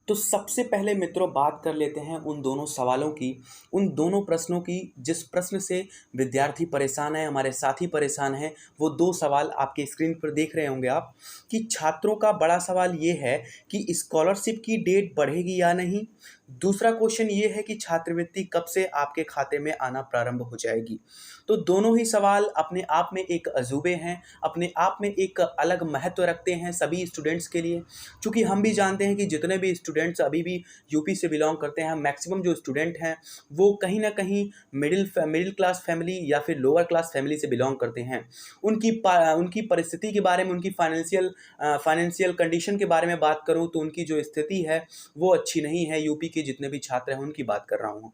तो सबसे पहले मित्रों बात कर लेते हैं उन दोनों सवालों की, उन दोनों प्रश्नों की जिस प्रश्न से विद्यार्थी परेशान है, हमारे साथी परेशान हैं। वो दो सवाल आपके स्क्रीन पर देख रहे होंगे आप कि छात्रों का बड़ा सवाल ये है कि स्कॉलरशिप की डेट बढ़ेगी या नहीं। दूसरा क्वेश्चन ये है कि छात्रवृत्ति कब से आपके खाते में आना प्रारंभ हो जाएगी। तो दोनों ही सवाल अपने आप में एक अजूबे हैं, अपने आप में एक अलग महत्व रखते हैं सभी स्टूडेंट्स के लिए। चूँकि हम भी जानते हैं कि जितने भी स्टूडेंट्स अभी भी यूपी से बिलोंग करते हैं, मैक्सिमम जो स्टूडेंट हैं वो कहीं ना कहीं मिडिल क्लास फैमिली या फिर लोअर क्लास फैमिली से बिलोंग करते हैं। उनकी परिस्थिति के बारे में, उनकी फाइनेंशियल कंडीशन के बारे में बात करूं तो उनकी जो स्थिति है वो अच्छी नहीं है। यूपी के जितने भी छात्र हैं उनकी बात कर रहा हूं।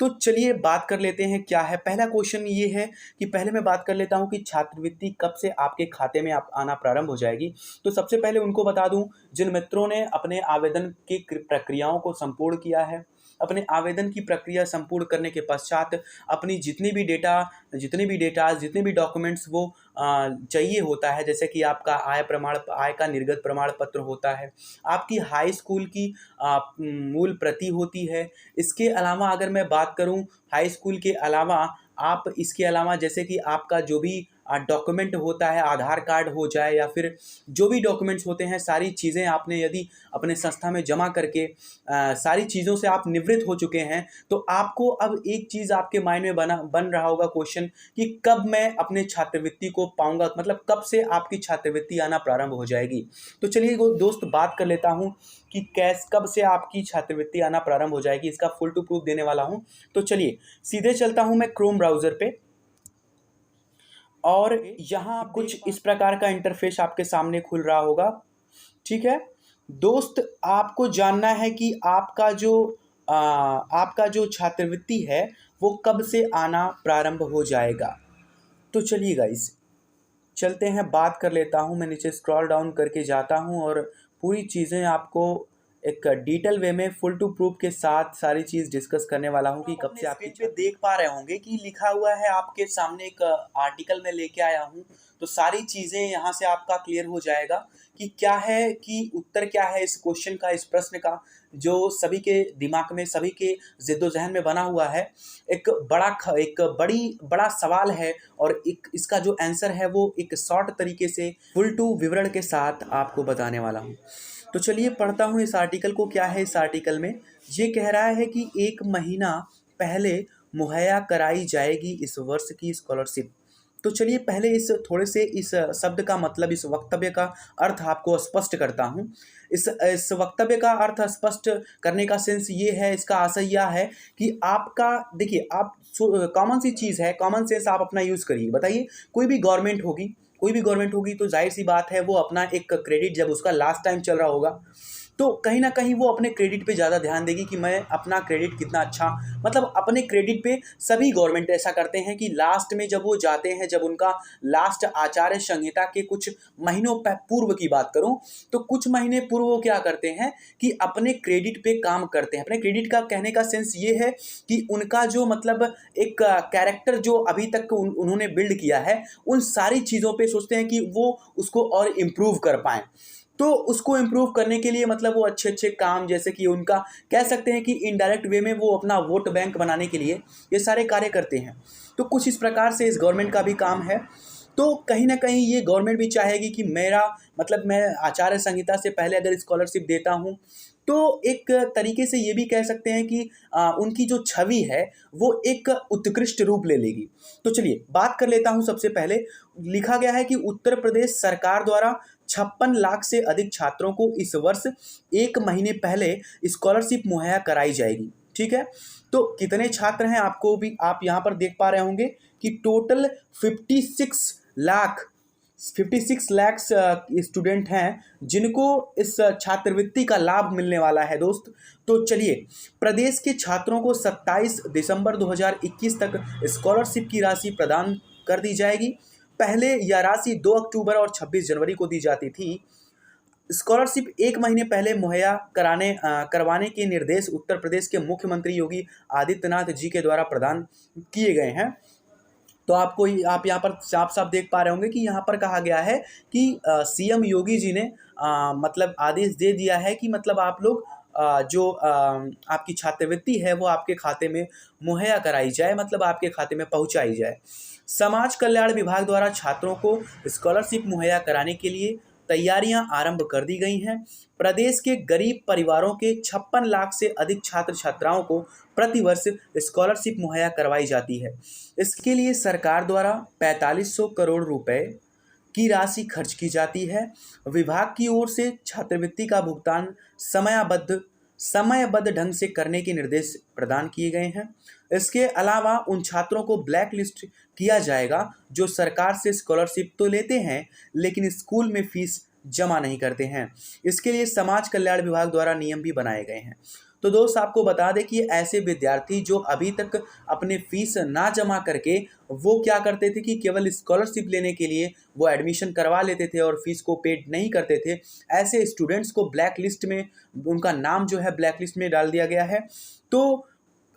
तो चलिए बात कर लेते हैं क्या है। पहला क्वेश्चन ये है कि पहले मैं बात कर लेता हूं कि छात्रवृत्ति कब से आपके खाते में आना प्रारंभ हो जाएगी। तो सबसे पहले उनको बता दूं जिन मित्रों ने अपने आवेदन की प्रक्रियाओं को संपूर्ण किया है। अपने आवेदन की प्रक्रिया संपूर्ण करने के पश्चात अपनी जितने भी डॉक्यूमेंट्स वो चाहिए होता है, जैसे कि आपका आय का निर्गत प्रमाण पत्र होता है, आपकी हाई स्कूल की मूल प्रति होती है। इसके अलावा अगर मैं बात करूं हाई स्कूल के अलावा, आप इसके अलावा जैसे कि आपका जो भी डॉक्यूमेंट होता है, आधार कार्ड हो जाए या फिर जो भी डॉक्यूमेंट्स होते हैं, सारी चीज़ें आपने यदि अपने संस्था में जमा करके सारी चीज़ों से आप निवृत्त हो चुके हैं, तो आपको अब एक चीज़ आपके माइंड में बन रहा होगा क्वेश्चन कि कब मैं अपने छात्रवृत्ति को पाऊंगा, मतलब कब से आपकी छात्रवृत्ति आना प्रारंभ हो जाएगी। तो चलिए दोस्त बात कर लेता हूँ कि कब से आपकी छात्रवृत्ति आना प्रारंभ हो जाएगी, इसका फुल टू प्रूफ देने वाला हूँ। तो चलिए सीधे चलता हूँ मैं क्रोम ब्राउज़र पे, और यहाँ कुछ इस प्रकार का इंटरफेस आपके सामने खुल रहा होगा। ठीक है दोस्त, आपको जानना है कि आपका जो छात्रवृत्ति है वो कब से आना प्रारंभ हो जाएगा। तो चलिए गाइस चलते हैं, बात कर लेता हूँ। मैं नीचे स्क्रॉल डाउन करके जाता हूँ और पूरी चीज़ें आपको एक डिटेल वे में फुल टू प्रूफ के साथ सारी चीज़ डिस्कस करने वाला हूँ कि कब से आपकी पे देख पा रहे होंगे कि लिखा हुआ है आपके सामने, एक आर्टिकल में लेके आया हूँ। तो सारी चीज़ें यहाँ से आपका क्लियर हो जाएगा कि क्या है, कि उत्तर क्या है इस क्वेश्चन का, इस प्रश्न का, जो सभी के दिमाग में, सभी के ज़िद्दो-ज़हन में बना हुआ है। एक बड़ा सवाल है और एक इसका जो आंसर है वो एक शॉर्ट तरीके से फुल टू विवरण के साथ आपको बताने वाला हूँ। तो चलिए पढ़ता हूँ इस आर्टिकल को। क्या है इस आर्टिकल में, ये कह रहा है कि 1 महीना पहले मुहैया कराई जाएगी इस वर्ष की स्कॉलरशिप। तो चलिए पहले इस शब्द का मतलब, इस वक्तव्य का अर्थ आपको स्पष्ट करता हूँ। इस वक्तव्य का अर्थ स्पष्ट करने का सेंस ये है, इसका आशय यह है कि आपका, देखिए आप कॉमन सी चीज़ है, कॉमन सेंस आप अपना यूज़ करिए। बताइए कोई भी गवर्नमेंट होगी तो जाहिर सी बात है वो अपना एक क्रेडिट, जब उसका लास्ट टाइम चल रहा होगा तो कहीं ना कहीं वो अपने क्रेडिट पे ज़्यादा ध्यान देगी कि मैं अपना क्रेडिट कितना अच्छा, मतलब अपने क्रेडिट पे सभी गवर्नमेंट ऐसा करते हैं कि लास्ट में जब वो जाते हैं, जब उनका लास्ट आचार्य संहिता के कुछ महीनों पूर्व की बात करूं तो कुछ महीने पूर्व वो क्या करते हैं कि अपने क्रेडिट पे काम करते हैं। अपने क्रेडिट का कहने का सेंस ये है कि उनका जो मतलब एक कैरेक्टर जो अभी तक उन्होंने बिल्ड किया है, उन सारी चीज़ों पे सोचते हैं कि वो उसको और इम्प्रूव कर पाएँ। तो उसको इम्प्रूव करने के लिए मतलब वो अच्छे अच्छे काम, जैसे कि उनका कह सकते हैं कि इनडायरेक्ट वे में वो अपना वोट बैंक बनाने के लिए ये सारे कार्य करते हैं। तो कुछ इस प्रकार से इस गवर्नमेंट का भी काम है। तो कहीं ना कहीं ये गवर्नमेंट भी चाहेगी कि मेरा मतलब मैं आचार्य संहिता से पहले अगर स्कॉलरशिप देता हूँ तो एक तरीके से ये भी कह सकते हैं कि उनकी जो छवि है वो एक उत्कृष्ट रूप ले लेगी। तो चलिए बात कर लेता हूँ। सबसे पहले लिखा गया है कि उत्तर प्रदेश सरकार द्वारा 56 लाख से अधिक छात्रों को इस वर्ष 1 महीने पहले स्कॉलरशिप मुहैया कराई जाएगी। ठीक है, तो कितने छात्र हैं आपको भी आप यहाँ पर देख पा रहे होंगे कि टोटल 56 लाख स्टूडेंट हैं जिनको इस छात्रवृत्ति का लाभ मिलने वाला है दोस्त। तो चलिए प्रदेश के छात्रों को 27 दिसंबर 2021 तक स्कॉलरशिप की राशि प्रदान कर दी जाएगी। पहले यह राशि 2 अक्टूबर और 26 जनवरी को दी जाती थी। स्कॉलरशिप 1 महीने पहले मुहैया करवाने के निर्देश उत्तर प्रदेश के मुख्यमंत्री योगी आदित्यनाथ जी के द्वारा प्रदान किए गए हैं। तो आप यहाँ पर साफ साफ देख पा रहे होंगे कि यहाँ पर कहा गया है कि सीएम योगी जी ने मतलब आदेश दे दिया है कि मतलब आप लोग जो आपकी छात्रवृत्ति है वो आपके खाते में मुहैया कराई जाए, मतलब आपके खाते में पहुंचाई जाए। समाज कल्याण विभाग द्वारा छात्रों को स्कॉलरशिप मुहैया कराने के लिए तैयारियां आरंभ कर दी गई हैं। प्रदेश के गरीब परिवारों के 56 लाख से अधिक छात्र छात्राओं को प्रतिवर्ष स्कॉलरशिप मुहैया करवाई जाती है। इसके लिए सरकार द्वारा 4500 करोड़ रुपए की राशि खर्च की जाती है। विभाग की ओर से छात्रवृत्ति का भुगतान समयबद्ध ढंग से करने के निर्देश प्रदान किए गए हैं। इसके अलावा उन छात्रों को ब्लैक लिस्ट किया जाएगा जो सरकार से स्कॉलरशिप तो लेते हैं लेकिन स्कूल में फीस जमा नहीं करते हैं। इसके लिए समाज कल्याण विभाग द्वारा नियम भी बनाए गए हैं। तो दोस्त आपको बता दें कि ऐसे विद्यार्थी जो अभी तक अपने फीस ना जमा करके वो क्या करते थे कि केवल स्कॉलरशिप लेने के लिए वो एडमिशन करवा लेते थे और फीस को पेड नहीं करते थे, ऐसे स्टूडेंट्स को ब्लैक लिस्ट में, उनका नाम जो है ब्लैक लिस्ट में डाल दिया गया है। तो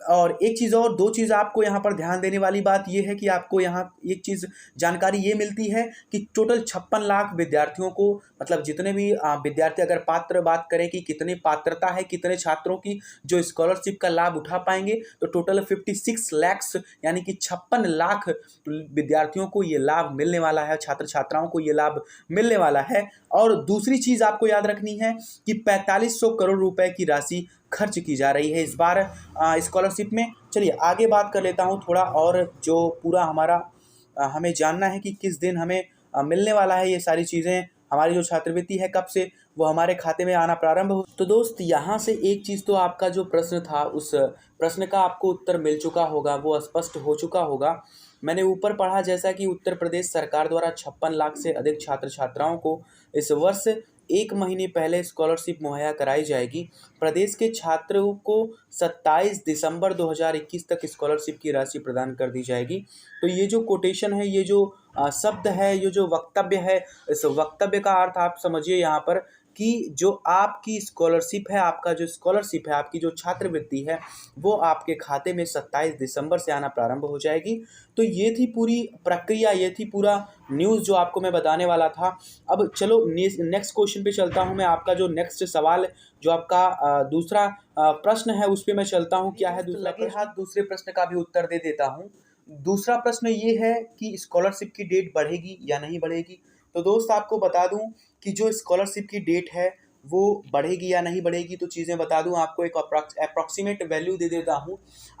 और एक चीज़ और, दो चीज़ आपको यहाँ पर ध्यान देने वाली बात यह है कि आपको यहाँ एक चीज़ जानकारी ये मिलती है कि टोटल 56 लाख विद्यार्थियों को, मतलब जितने भी विद्यार्थी, अगर पात्र बात करें कि कितनी पात्रता है, कितने छात्रों की जो स्कॉलरशिप का लाभ उठा पाएंगे, तो टोटल 56 लैक्स यानी कि 56 लाख विद्यार्थियों को ये लाभ मिलने वाला है, छात्र छात्राओं को ये लाभ मिलने वाला है। और दूसरी चीज़ आपको याद रखनी है कि 4500 करोड़ रुपए की राशि खर्च की जा रही है इस बार स्कॉलरशिप में। चलिए आगे बात कर लेता हूँ थोड़ा, और जो पूरा हमारा हमें जानना है कि किस दिन हमें मिलने वाला है ये सारी चीज़ें, हमारी जो छात्रवृत्ति है कब से वो हमारे खाते में आना प्रारंभ हो। तो दोस्त यहाँ से एक चीज़ तो आपका जो प्रश्न था उस प्रश्न का आपको उत्तर मिल चुका होगा, वो स्पष्ट हो चुका होगा। मैंने ऊपर पढ़ा जैसा कि उत्तर प्रदेश सरकार द्वारा 56 लाख से अधिक छात्र छात्राओं को इस वर्ष 1 महीने पहले स्कॉलरशिप मुहैया कराई जाएगी। प्रदेश के छात्रों को 27 दिसंबर 2021 तक स्कॉलरशिप की राशि प्रदान कर दी जाएगी। तो ये जो कोटेशन है, ये जो शब्द है, ये जो वक्तव्य है, इस वक्तव्य का अर्थ आप समझिए यहाँ पर कि जो आपकी स्कॉलरशिप है, आपका जो स्कॉलरशिप है, आपकी जो छात्रवृत्ति है, वो आपके खाते में 27 दिसंबर से आना प्रारंभ हो जाएगी। तो ये थी पूरी प्रक्रिया, ये थी पूरा न्यूज़ जो आपको मैं बताने वाला था। अब चलो नेक्स्ट क्वेश्चन पे चलता हूँ मैं। आपका जो नेक्स्ट सवाल, जो आपका दूसरा प्रश्न है, उस पर मैं चलता हूँ। क्या है दूसरा प्रश्न? हाथ दूसरे प्रश्न का भी उत्तर दे देता हूँ। दूसरा प्रश्न ये है कि स्कॉलरशिप की डेट बढ़ेगी या नहीं बढ़ेगी। तो दोस्त आपको बता दूं कि जो स्कॉलरशिप की डेट है वो बढ़ेगी या नहीं बढ़ेगी, तो चीज़ें बता दूं आपको, एक अप्रॉक्सीमेट वैल्यू दे देता हूं।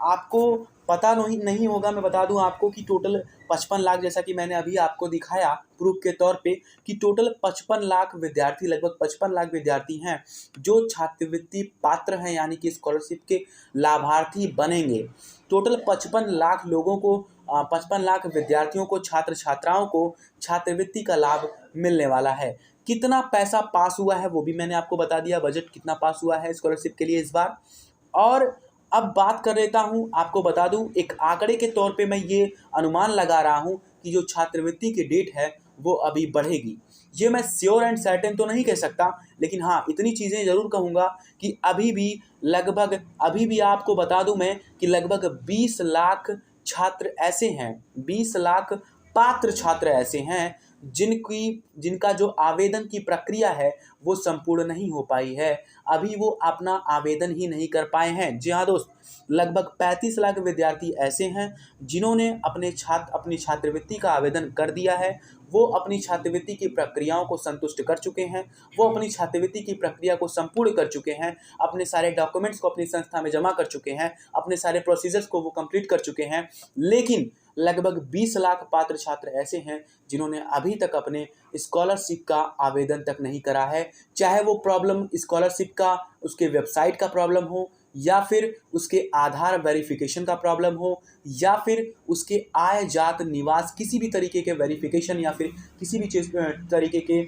आपको पता नहीं होगा, मैं बता दूं आपको कि टोटल 55 लाख, जैसा कि मैंने अभी आपको दिखाया प्रूफ के तौर पे कि टोटल 55 लाख विद्यार्थी, लगभग 55 लाख विद्यार्थी हैं जो छात्रवृत्ति पात्र हैं, यानी कि स्कॉलरशिप के लाभार्थी बनेंगे। टोटल 55 लाख लोगों को, 55 लाख विद्यार्थियों को, छात्र छात्राओं को छात्रवृत्ति का लाभ मिलने वाला है। कितना पैसा पास हुआ है वो भी मैंने आपको बता दिया, बजट कितना पास हुआ है स्कॉलरशिप के लिए इस बार। और अब बात कर लेता हूँ, आपको बता दूँ एक आंकड़े के तौर पे मैं ये अनुमान लगा रहा हूँ कि जो छात्रवृत्ति की डेट है वो अभी बढ़ेगी। ये मैं श्योर एंड सर्टेन तो नहीं कह सकता, लेकिन हाँ इतनी चीज़ें ज़रूर कहूँगा कि अभी भी आपको बता दूँ मैं कि लगभग 20 लाख छात्र ऐसे हैं, 20 लाख पात्र छात्र ऐसे हैं जिनका जो आवेदन की प्रक्रिया है वो संपूर्ण नहीं हो पाई है। अभी वो अपना आवेदन ही नहीं कर पाए हैं। जी हाँ दोस्त, लगभग 35 लाख विद्यार्थी ऐसे हैं जिन्होंने अपनी छात्रवृत्ति का आवेदन कर दिया है। वो अपनी छात्रवृत्ति की प्रक्रियाओं को संतुष्ट कर चुके हैं, वो अपनी छात्रवृत्ति की प्रक्रिया को संपूर्ण कर चुके हैं, अपने सारे डॉक्यूमेंट्स को अपनी संस्था में जमा कर चुके हैं, अपने सारे प्रोसीजर्स को वो कंप्लीट कर चुके हैं। लेकिन लगभग 20 लाख पात्र छात्र ऐसे हैं जिन्होंने अभी तक अपने स्कॉलरशिप का आवेदन तक नहीं करा है। चाहे वो प्रॉब्लम स्कॉलरशिप का, उसके वेबसाइट का प्रॉब्लम हो, या फिर उसके आधार वेरिफिकेशन का प्रॉब्लम हो, या फिर उसके आय जात निवास किसी भी तरीके के वेरिफिकेशन, या फिर किसी भी चीज़ तरीके के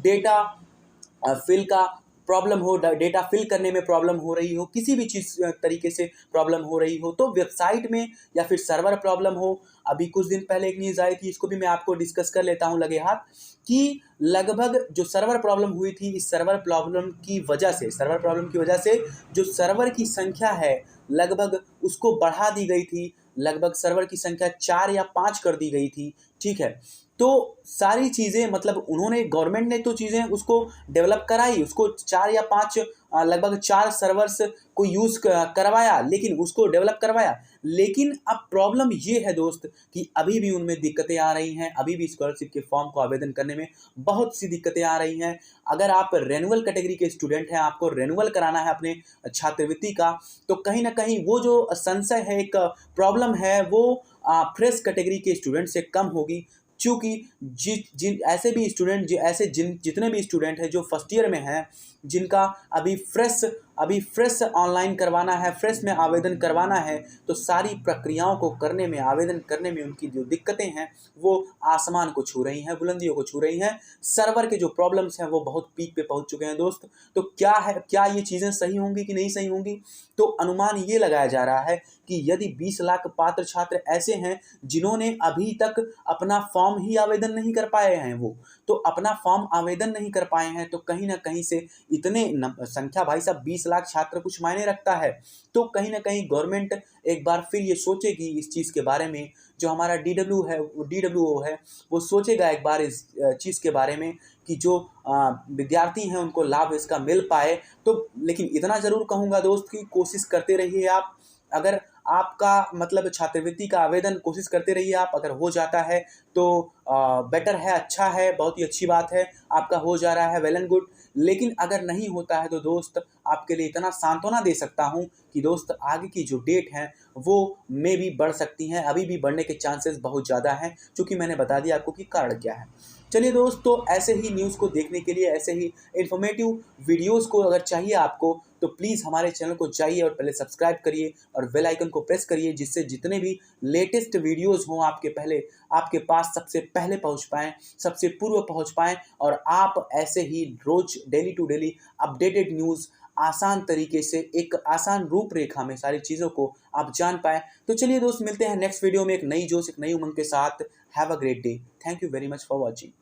डेटा फिल का प्रॉब्लम हो, डेटा फिल करने में प्रॉब्लम हो रही हो, किसी भी चीज़ तरीके से प्रॉब्लम हो रही हो, तो वेबसाइट में या फिर सर्वर प्रॉब्लम हो। अभी कुछ दिन पहले एक न्यूज़ आई थी, इसको भी मैं आपको डिस्कस कर लेता हूं लगे हाथ, कि लगभग जो सर्वर प्रॉब्लम हुई थी, इस सर्वर प्रॉब्लम की वजह से जो सर्वर की संख्या है लगभग उसको बढ़ा दी गई थी, लगभग सर्वर की संख्या 4 या 5 कर दी गई थी। ठीक है, तो सारी चीज़ें मतलब उन्होंने गवर्नमेंट ने तो चीज़ें उसको डेवलप कराई, उसको 4 या 5 लगभग 4 सर्वर्स को यूज़ करवाया, लेकिन उसको डेवलप करवाया। लेकिन अब प्रॉब्लम ये है दोस्त कि अभी भी उनमें दिक्कतें आ रही हैं, अभी भी स्कॉलरशिप के फॉर्म को आवेदन करने में बहुत सी दिक्कतें आ रही हैं। अगर आप रेन्युअल कैटेगरी के स्टूडेंट हैं, आपको रेन्युअल कराना है अपने छात्रवृत्ति का, तो कहीं ना कहीं वो जो संशय है, एक प्रॉब्लम है, वो फ्रेश कैटेगरी के स्टूडेंट से कम होगी। चूँकि जिन ऐसे भी स्टूडेंट जितने भी स्टूडेंट हैं जो फर्स्ट ईयर में हैं, जिनका अभी फ्रेश ऑनलाइन करवाना है, फ्रेश में आवेदन करवाना है, तो सारी प्रक्रियाओं को करने में, आवेदन करने में उनकी जो दिक्कतें हैं वो आसमान को छू रही हैं, बुलंदियों को छू रही हैं। सर्वर के जो प्रॉब्लम्स हैं वो बहुत पीक पे पहुंच चुके हैं दोस्त। तो क्या ये चीज़ें सही होंगी कि नहीं सही होंगी? तो अनुमान ये लगाया जा रहा है कि यदि 20 लाख पात्र छात्र ऐसे हैं जिन्होंने अभी तक अपना फॉर्म ही आवेदन नहीं कर पाए हैं, वो तो अपना फॉर्म आवेदन नहीं कर पाए हैं, तो कहीं ना कहीं से इतने संख्या, भाई साहब 20 लाख छात्र कुछ मायने रखता है। तो कहीं ना कहीं गवर्नमेंट एक बार फिर ये सोचेगी इस चीज़ के बारे में। जो हमारा DWO है वो सोचेगा एक बार इस चीज़ के बारे में कि जो विद्यार्थी हैं उनको लाभ इसका मिल पाए। तो लेकिन इतना ज़रूर कहूँगा दोस्त कि कोशिश करते रहिए आप। अगर आपका मतलब छात्रवृत्ति का आवेदन कोशिश करते रहिए आप, अगर हो जाता है तो बेटर है, अच्छा है, बहुत ही अच्छी बात है, आपका हो जा रहा है, वेल एंड गुड। लेकिन अगर नहीं होता है तो दोस्त आपके लिए इतना सांत्वना दे सकता हूं कि दोस्त आगे की जो डेट हैं वो मे भी बढ़ सकती हैं, अभी भी बढ़ने के चांसेस बहुत ज़्यादा हैं, क्योंकि मैंने बता दिया आपको कि कारण क्या है। चलिए दोस्त, तो ऐसे ही न्यूज़ को देखने के लिए, ऐसे ही इन्फॉर्मेटिव वीडियोज़ को अगर चाहिए आपको, तो प्लीज़ हमारे चैनल को जाइए और पहले सब्सक्राइब करिए और बेल आइकन को प्रेस करिए, जिससे जितने भी लेटेस्ट वीडियोज़ हों आपके पास सबसे पहले पहुंच पाएँ, सबसे पूर्व पहुंच पाएँ, और आप ऐसे ही रोज़ daily to daily updated news आसान तरीके से, एक आसान रूपरेखा में सारी चीज़ों को आप जान पाएँ। तो चलिए दोस्त, मिलते हैं नेक्स्ट वीडियो में एक नई जोश, एक नई उमंग के साथ। Have a great day. Thank you very much for watching.